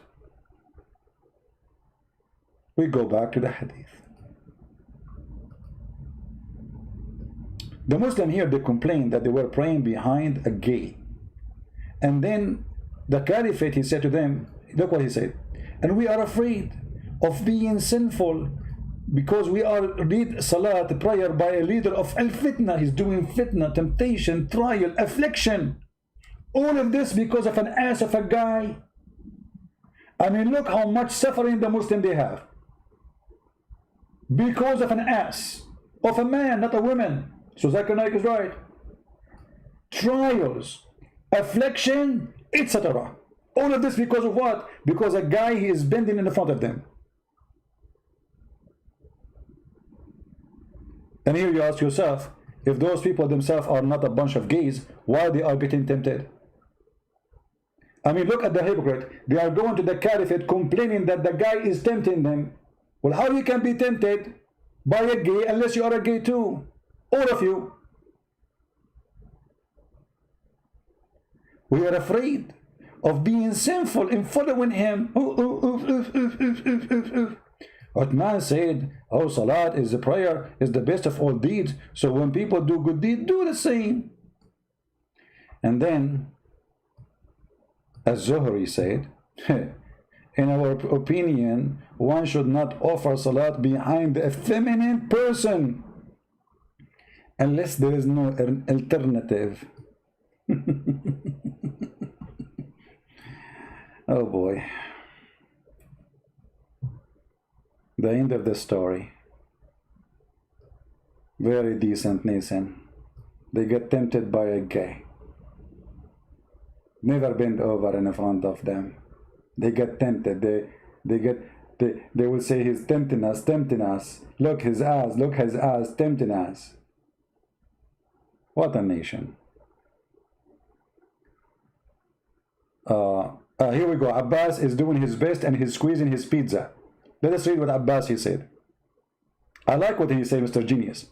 We go back to the hadith. The Muslim here, they complained that they were praying behind a gay. And then the caliphate, he said to them, look what he said, and we are afraid of being sinful because we are read salat, prayer by a leader of al-fitna. He's doing fitna, temptation, trial, affliction. All of this because of an ass of a guy. I mean, look how much suffering the Muslim they have. Because of an ass, of a man, not a woman. So Zakir Naik is right. Trials, affliction, etc. All of this because of what? Because a guy, he is bending in the front of them. And here you ask yourself, if those people themselves are not a bunch of gays, why they are getting tempted? I mean, look at the hypocrite. They are going to the caliphate complaining that the guy is tempting them. Well, how you can be tempted by a gay unless you are a gay too? All of you. We are afraid of being sinful in following him. Uthman said, oh, salat is the prayer, is the best of all deeds. So when people do good deeds, do the same. And then, as Zuhri said, in our opinion, one should not offer salat behind a feminine person unless there is no alternative. Oh boy. The end of the story. Very decent nation. They get tempted by a gay. Never bend over in front of them. They get tempted. They will say he's tempting us, tempting us. Look his ass, tempting us. What a nation. Here we go. Abbas is doing his best and he's squeezing his pizza. Let us read what Abbas he said. I like what he said, Mr. Genius.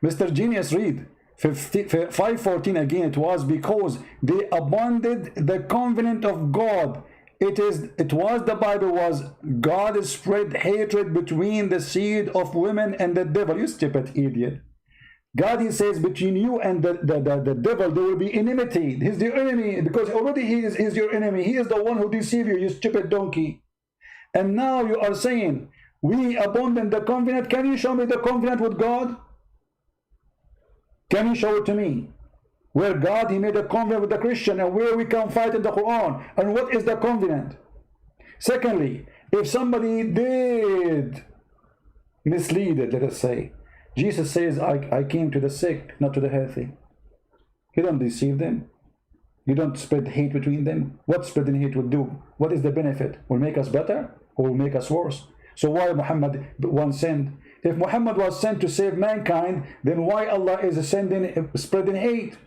Mr. Genius, read 5:14 again. It was because they abandoned the covenant of God It was the Bible was God spread hatred between the seed of women and the devil. You stupid idiot. God, he says, between you and the devil there will be enmity. He's the enemy because already he's your enemy. He is the one who deceived you, you stupid donkey. And now you are saying we abandon the covenant. Can you show me the covenant with God? Can you show it to me? Where God, he made a covenant with the Christian and where we can fight in the Quran. And what is the covenant? Secondly, if somebody did mislead it, let us say, Jesus says, I came to the sick, not to the healthy. You don't deceive them. You don't spread hate between them. What spreading hate will do? What is the benefit? Will make us better or will make us worse? So why Muhammad was sent? If Muhammad was sent to save mankind, then why Allah is spreading hate?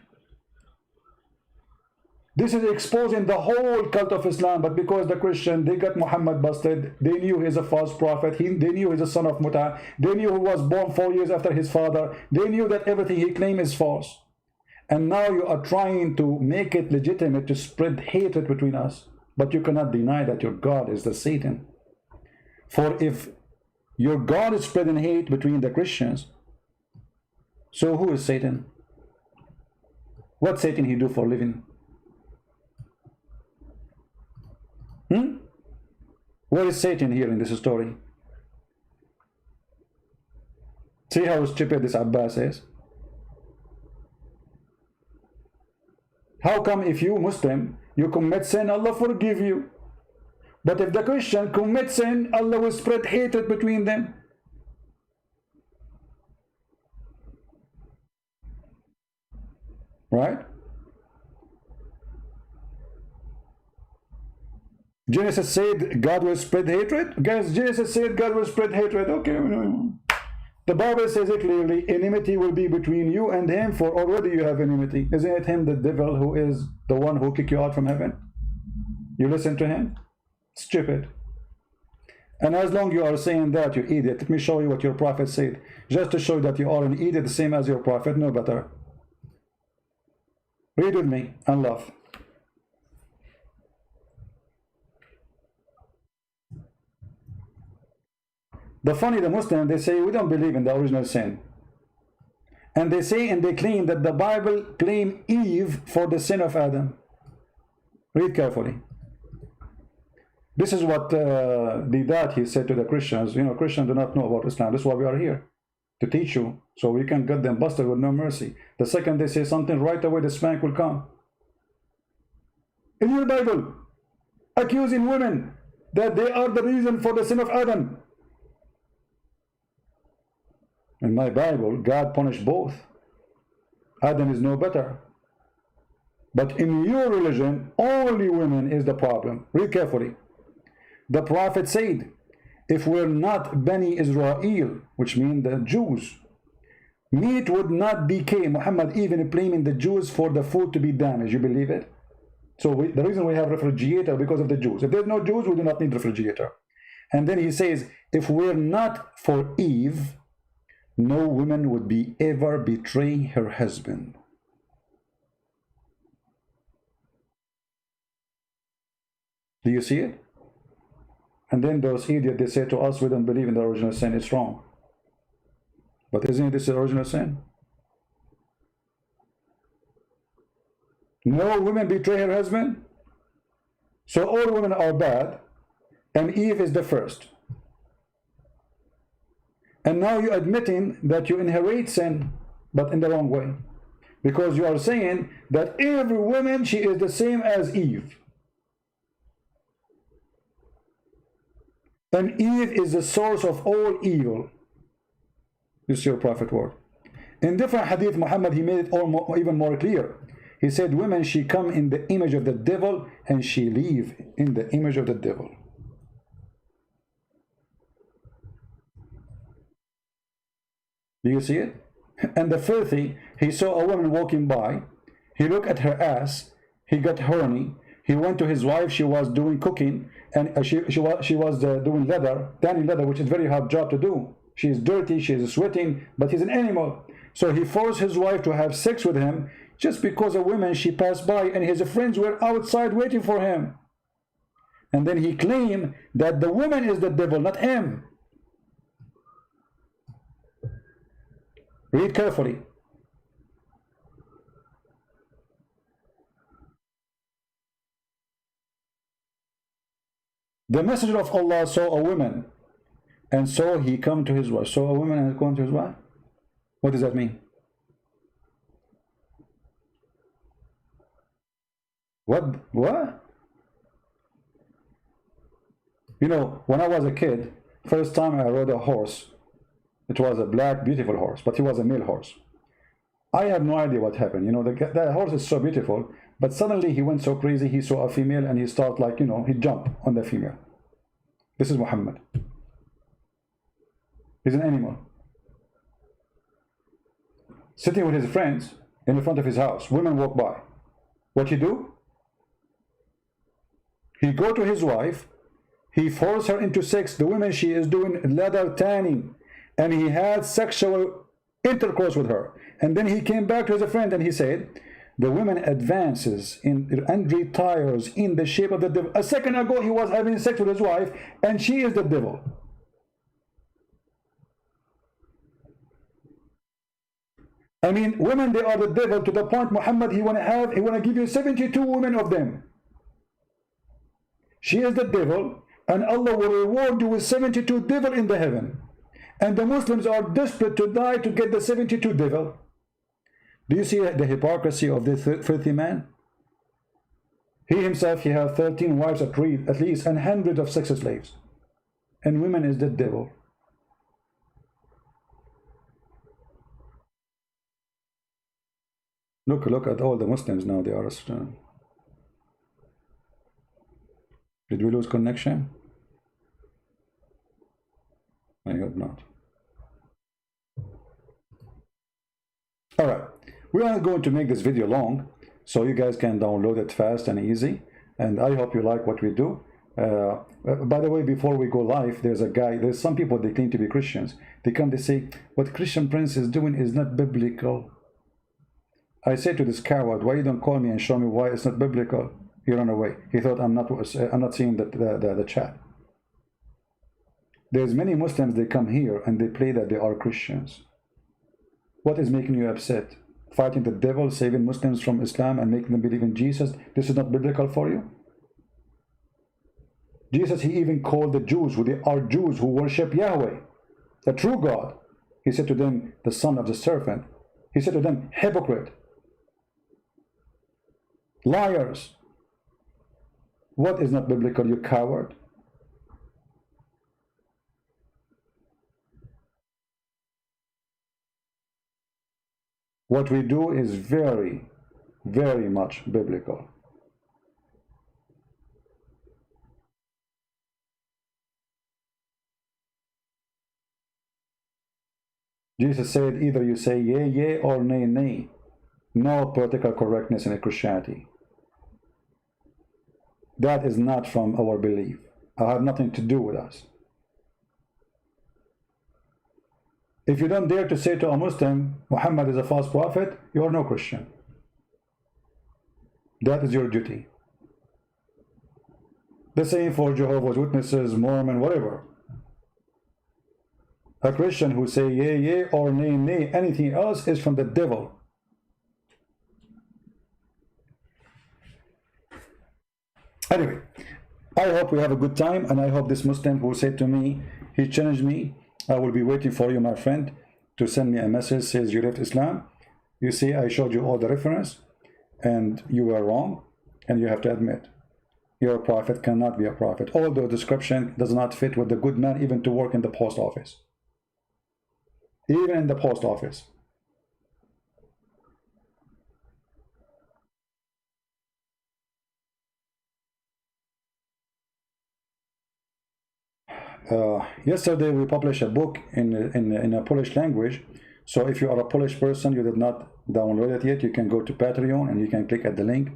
This is exposing the whole cult of Islam, but because the Christian, they got Muhammad busted, they knew he's a false prophet, they knew he's a son of Muta, they knew he was born 4 years after his father, they knew that everything he claimed is false. And now you are trying to make it legitimate to spread hatred between us, but you cannot deny that your God is the Satan. For if your God is spreading hate between the Christians, so who is Satan? What Satan he do for a living? Where is Satan here in this story? See how stupid this Abbas is? How come if you Muslim, you commit sin, Allah forgive you? But if the Christian commits sin, Allah will spread hatred between them. Right? Genesis said God will spread hatred. Guys, Genesis said God will spread hatred. Okay. The Bible says it clearly, enmity will be between you and him, for already you have enmity. Isn't it him, the devil, who is the one who kicked you out from heaven? You listen to him? Stupid. And as long you are saying that, you idiot, let me show you what your prophet said. Just to show you that you are an idiot, the same as your prophet, no better. Read with me and laugh. The funny, the Muslim, they say we don't believe in the original sin. And they say and they claim that the Bible blamed Eve for the sin of Adam. Read carefully. This is what that he said to the Christians. You know, Christians do not know about Islam. This is why we are here, to teach you, so we can get them busted with no mercy. The second they say something, right away the spank will come. In your Bible, accusing women that they are the reason for the sin of Adam. In my Bible, God punished both. Adam is no better. But in your religion, only women is the problem. Read carefully. The prophet said, if we're not Bani Israel, which means the Jews, meat would not decay. Muhammad even blaming the Jews for the food to be damaged. You believe it? So the reason we have refrigerator because of the Jews. If there's no Jews, we do not need refrigerator. And then he says, if we're not for Eve, no woman would be ever betray her husband. Do you see it? And then those idiots, they say to us, we don't believe in the original sin, it's wrong. But isn't this the original sin? No woman betray her husband? So all women are bad, and Eve is the first. And now you're admitting that you inherit sin, but in the wrong way. Because you are saying that every woman, she is the same as Eve. And Eve is the source of all evil. This is your prophet word. In different hadith, Muhammad, he made it even more clear. He said, women, she come in the image of the devil, and she leave in the image of the devil. Do you see it? And the filthy, he saw a woman walking by. He looked at her ass. He got horny. He went to his wife. She was doing cooking, and she was doing leather, tanning leather, which is a very hard job to do. She is dirty. She is sweating, but he's an animal. So he forced his wife to have sex with him just because a woman she passed by, and his friends were outside waiting for him. and then he claimed that the woman is the devil, not him. Read carefully. The messenger of Allah saw a woman, and so he come to his wife. Saw a woman and come to his wife. What does that mean? What? You know, when I was a kid, first time I rode a horse, it was a black, beautiful horse, but he was a male horse. I have no idea what happened. You know, the horse is so beautiful, but suddenly he went so crazy, he saw a female and he started like, you know, he jumped on the female. This is Muhammad. He's an animal. Sitting with his friends in front of his house, women walk by. What he do? He go to his wife, he forced her into sex. The woman, she is doing leather tanning, and he had sexual intercourse with her. And then he came back to his friend and he said, the woman advances and retires in the shape of the devil. A second ago he was having sex with his wife, and she is the devil. I mean, women, they are the devil to the point Muhammad, he want to give you 72 women of them. She is the devil, and Allah will reward you with 72 devil in the heaven. And the Muslims are desperate to die to get the 72 devil. Do you see the hypocrisy of this filthy man? He himself, he has 13 wives at least, and hundreds of sex slaves. And women is the devil. Look at all the Muslims now, they are... Did we lose connection? I hope not. Alright, we are going to make this video long so you guys can download it fast and easy, and I hope you like what we do. By the way, before we go live, there's some people, they claim to be Christians. They come, they say, what Christian Prince is doing is not biblical. I say to this coward, why you don't call me and show me why it's not biblical? He ran away. He thought I'm not seeing the chat. There's many Muslims, they come here and they play that they are Christians. What is making you upset? Fighting the devil, saving Muslims from Islam and making them believe in Jesus? This is not biblical for you? Jesus, he even called the Jews, who they are Jews who worship Yahweh, the true God. He said to them, the son of the serpent. He said to them, hypocrite, liars. What is not biblical, you coward? What we do is very, very much biblical. Jesus said, either you say yea, yea, or nay, nay. No political correctness in Christianity. That is not from our belief. It has nothing to do with us. If you don't dare to say to a Muslim, Muhammad is a false prophet, you are no Christian. That is your duty. The same for Jehovah's Witnesses, Mormon, whatever. A Christian who say yea, yea, or nay, nay, anything else is from the devil. Anyway, I hope we have a good time, and I hope this Muslim who said to me, he challenged me, I will be waiting for you, my friend, to send me a message, says you left Islam. You see, I showed you all the reference, and you were wrong, and you have to admit, your prophet cannot be a prophet. Although description does not fit with the good man, even to work in the post office. Even in the post office. Yesterday we published a book in a Polish language. So if you are a Polish person, you did not download it yet, you can go to Patreon and you can click at the link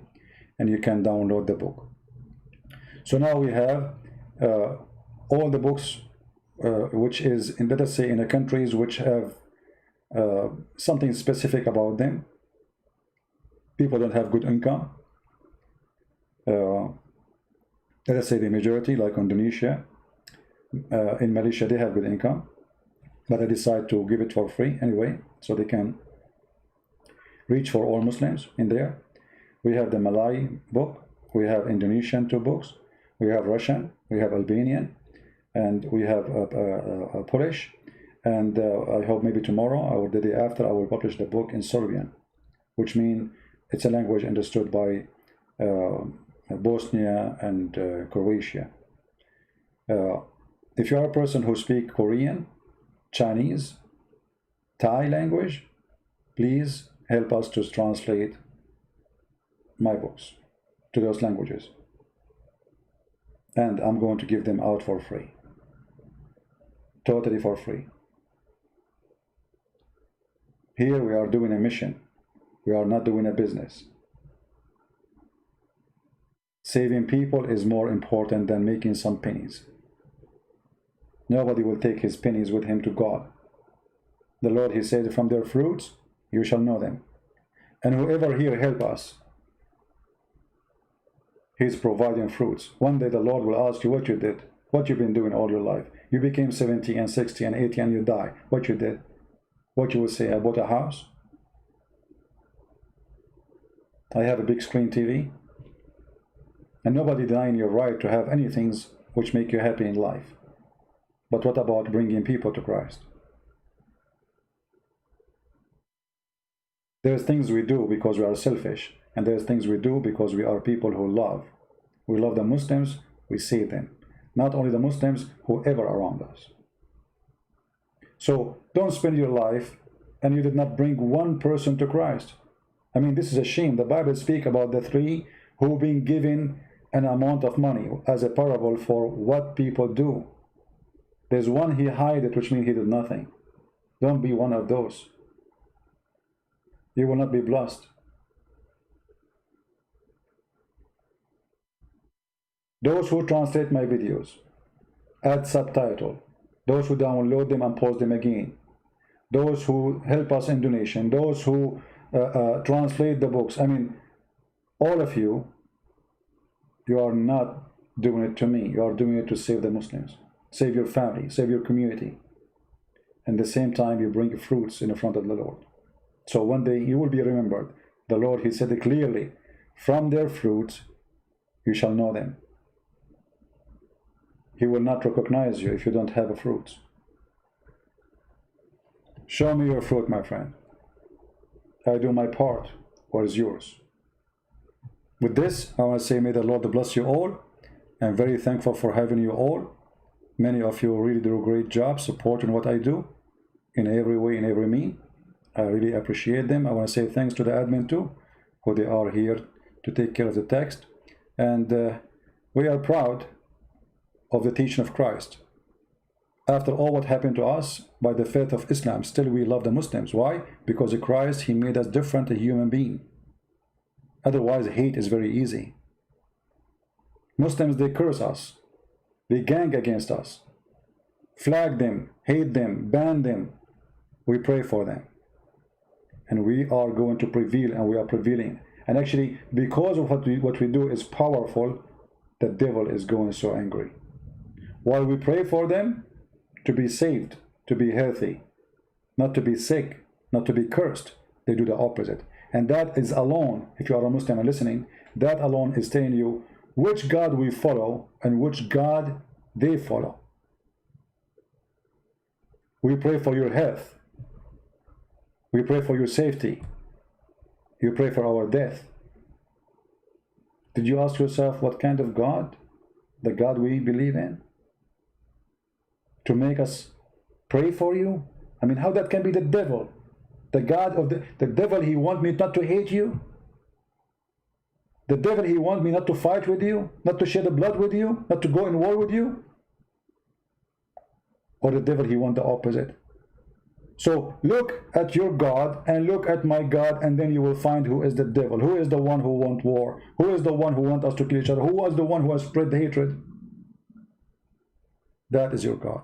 and you can download the book. So now we have all the books which is, in, let us say, in the countries which have something specific about them. People don't have good income. let's say the majority, like Indonesia, in Malaysia, they have good income, but I decide to give it for free anyway, so they can reach for all Muslims in there. We have the Malay book, we have Indonesian 2 books, we have Russian, we have Albanian, and we have Polish, and I hope maybe tomorrow or the day after I will publish the book in Serbian, which means it's a language understood by Bosnia and Croatia. If you are a person who speaks Korean, Chinese, Thai language, please help us to translate my books to those languages. And I'm going to give them out for free. Totally for free. Here we are doing a mission. We are not doing a business. Saving people is more important than making some pennies. Nobody will take his pennies with him to God. The Lord, he said, from their fruits you shall know them. And whoever here help us, he's providing fruits. One day the Lord will ask you what you did, what you've been doing all your life. You became 70 and 60 and 80 and you die. What you did? What you will say, I bought a house. I have a big screen TV. And nobody denying your right to have any things which make you happy in life. But what about bringing people to Christ? There's things we do because we are selfish, and there's things we do because we are people who love. We love the Muslims, we save them. Not only the Muslims, whoever around us. So don't spend your life and you did not bring one person to Christ. I mean, this is a shame. The Bible speaks about the 3 who been given an amount of money as a parable for what people do. There's one he hid it, which means he did nothing. Don't be one of those. You will not be blessed. Those who translate my videos, add subtitle, those who download them and post them again, those who help us in donation, those who translate the books. I mean, all of you, you are not doing it to me. You are doing it to save the Muslims, save your family, save your community. And at the same time, you bring fruits in the front of the Lord. So one day you will be remembered. The Lord, he said it clearly, from their fruits you shall know them. He will not recognize you if you don't have a fruit. Show me your fruit, my friend. I do my part. What is yours? With this, I want to say, may the Lord bless you all. I'm very thankful for having you all. Many of you really do a great job supporting what I do in every way, in every mean. I really appreciate them. I want to say thanks to the admin too, who they are here to take care of the text. And we are proud of the teaching of Christ. After all what happened to us by the faith of Islam, still we love the Muslims. Why? Because of Christ, he made us different, a human being. Otherwise, hate is very easy. Muslims, they curse us. They gang against us. Flag them, hate them, ban them. We pray for them. And we are going to prevail, and we are prevailing. And actually, because of what we do is powerful, the devil is going so angry. While we pray for them to be saved, to be healthy, not to be sick, not to be cursed, they do the opposite. And that is alone, if you are a Muslim and listening, that alone is telling you which God we follow and which God they follow. We pray for your health. We pray for your safety. You pray for our death. Did you ask yourself what kind of God, the God we believe in, to make us pray for you? I mean, how that can be the devil? The God of the devil, he want me not to hate you. The devil, he want me not to fight with you, not to shed blood with you, not to go in war with you. Or the devil, he want the opposite. So look at your God and look at my God, and then you will find who is the devil, who is the one who want war, who is the one who want us to kill each other, who was the one who has spread the hatred. That is your God.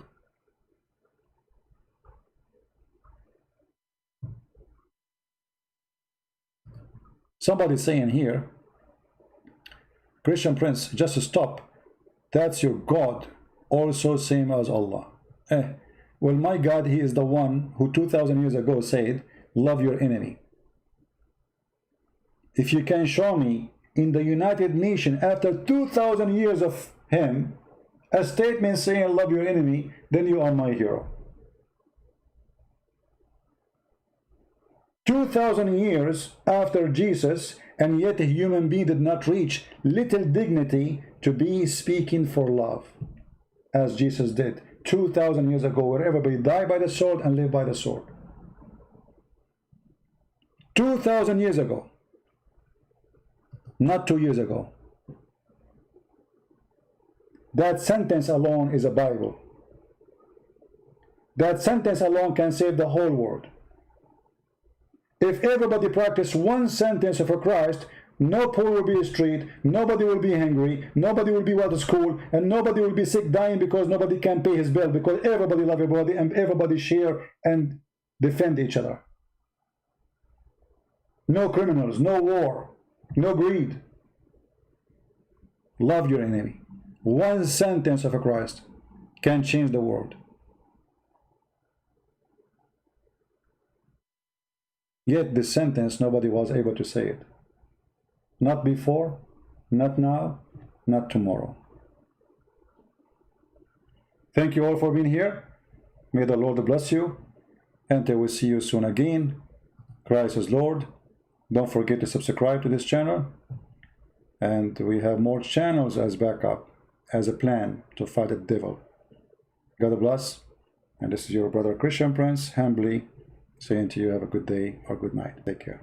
Somebody saying here, Christian Prince, just to stop That's your God, also same as Allah. Well, my God, he is the one who 2,000 years ago said, love your enemy. If you can show me in the United Nations after 2,000 years of him a statement saying love your enemy, then you are my hero. 2,000 years after Jesus, and yet a human being did not reach little dignity to be speaking for love as Jesus did 2,000 years ago, where everybody died by the sword and lived by the sword. 2,000 years ago, not 2 years ago. That sentence alone is a Bible. That sentence alone can save the whole world. If everybody practiced one sentence of Christ, no poor will be in the street, nobody will be hungry, nobody will be without a school, and nobody will be sick dying because nobody can pay his bill, because everybody loves everybody and everybody share and defend each other. No criminals, no war, no greed. Love your enemy. One sentence of Christ can change the world. Yet this sentence, nobody was able to say it. Not before, not now, not tomorrow. Thank you all for being here. May the Lord bless you. And I will see you soon again. Christ is Lord. Don't forget to subscribe to this channel. And we have more channels as backup, as a plan to fight the devil. God bless. And this is your brother Christian Prince, humbly saying to you, have a good day or good night. Take care.